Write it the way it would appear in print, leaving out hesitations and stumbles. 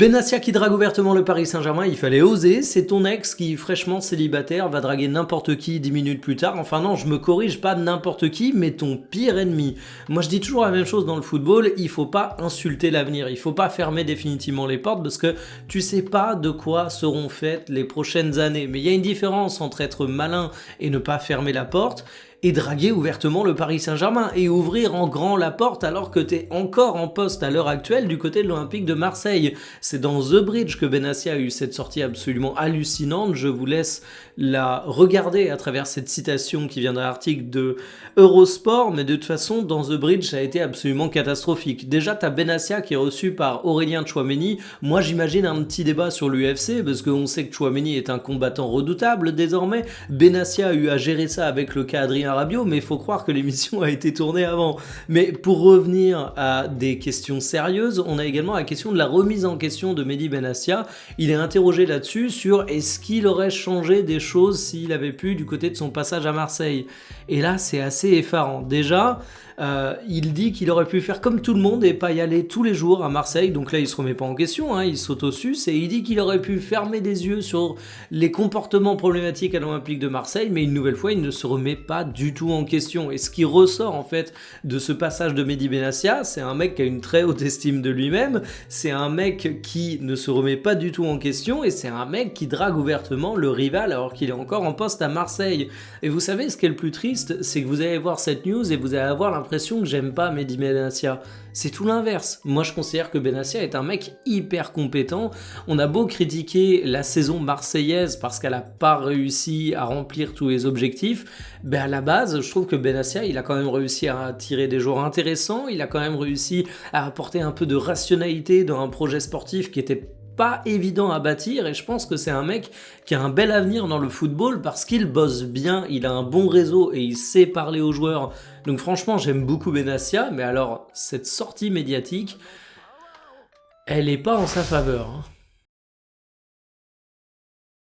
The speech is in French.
Benassia qui drague ouvertement le Paris Saint-Germain, il fallait oser, c'est ton ex qui, fraîchement célibataire, va draguer n'importe qui 10 minutes plus tard. Enfin non, je me corrige, pas n'importe qui, mais ton pire ennemi. Moi je dis toujours la même chose dans le football, il faut pas insulter l'avenir, il faut pas fermer définitivement les portes parce que tu sais pas de quoi seront faites les prochaines années. Mais il y a une différence entre être malin et ne pas fermer la porte, et draguer ouvertement le Paris Saint-Germain et ouvrir en grand la porte alors que t'es encore en poste à l'heure actuelle du côté de l'Olympique de Marseille. C'est dans The Bridge que Benassia a eu cette sortie absolument hallucinante. Je vous laisse la regarder à travers cette citation qui vient d'un article de Eurosport, mais de toute façon, dans The Bridge, ça a été absolument catastrophique. Déjà, t'as Benassia qui est reçu par Aurélien Tchouaméni. Moi, j'imagine un petit débat sur l'UFC, parce qu'on sait que Tchouaméni est un combattant redoutable désormais. Benassia a eu à gérer ça avec le cas Adrien Rabiot, mais il faut croire que l'émission a été tournée avant. Mais pour revenir à des questions sérieuses, on a également la question de la remise en question de Mehdi Benassia. Il est interrogé là-dessus sur est-ce qu'il aurait changé des choses s'il avait pu du côté de son passage à Marseille. Et là, c'est assez effarant. Déjà, il dit qu'il aurait pu faire comme tout le monde et pas y aller tous les jours à Marseille. Donc là, il se remet pas en question, hein, il s'autosuce et il dit qu'il aurait pu fermer des yeux sur les comportements problématiques à l'Olympique de Marseille, mais une nouvelle fois, il ne se remet pas du tout en question. Et ce qui ressort en fait de ce passage de Mehdi Benassia, c'est un mec qui a une très haute estime de lui-même, c'est un mec qui ne se remet pas du tout en question et c'est un mec qui drague ouvertement le rival alors qu'il est encore en poste à Marseille. Et vous savez ce qui est le plus triste, c'est que vous allez voir cette news et vous allez avoir l'impression que j'aime pas Mehdi Benassia. C'est tout l'inverse. Moi, je considère que Benassia est un mec hyper compétent. On a beau critiquer la saison marseillaise parce qu'elle a pas réussi à remplir tous les objectifs, à la base, je trouve que Benassia, il a quand même réussi à attirer des joueurs intéressants, il a quand même réussi à apporter un peu de rationalité dans un projet sportif qui était pas évident à bâtir, et je pense que c'est un mec qui a un bel avenir dans le football parce qu'il bosse bien, il a un bon réseau et il sait parler aux joueurs. Donc franchement, j'aime beaucoup Benassia, mais alors cette sortie médiatique, elle est pas en sa faveur, hein.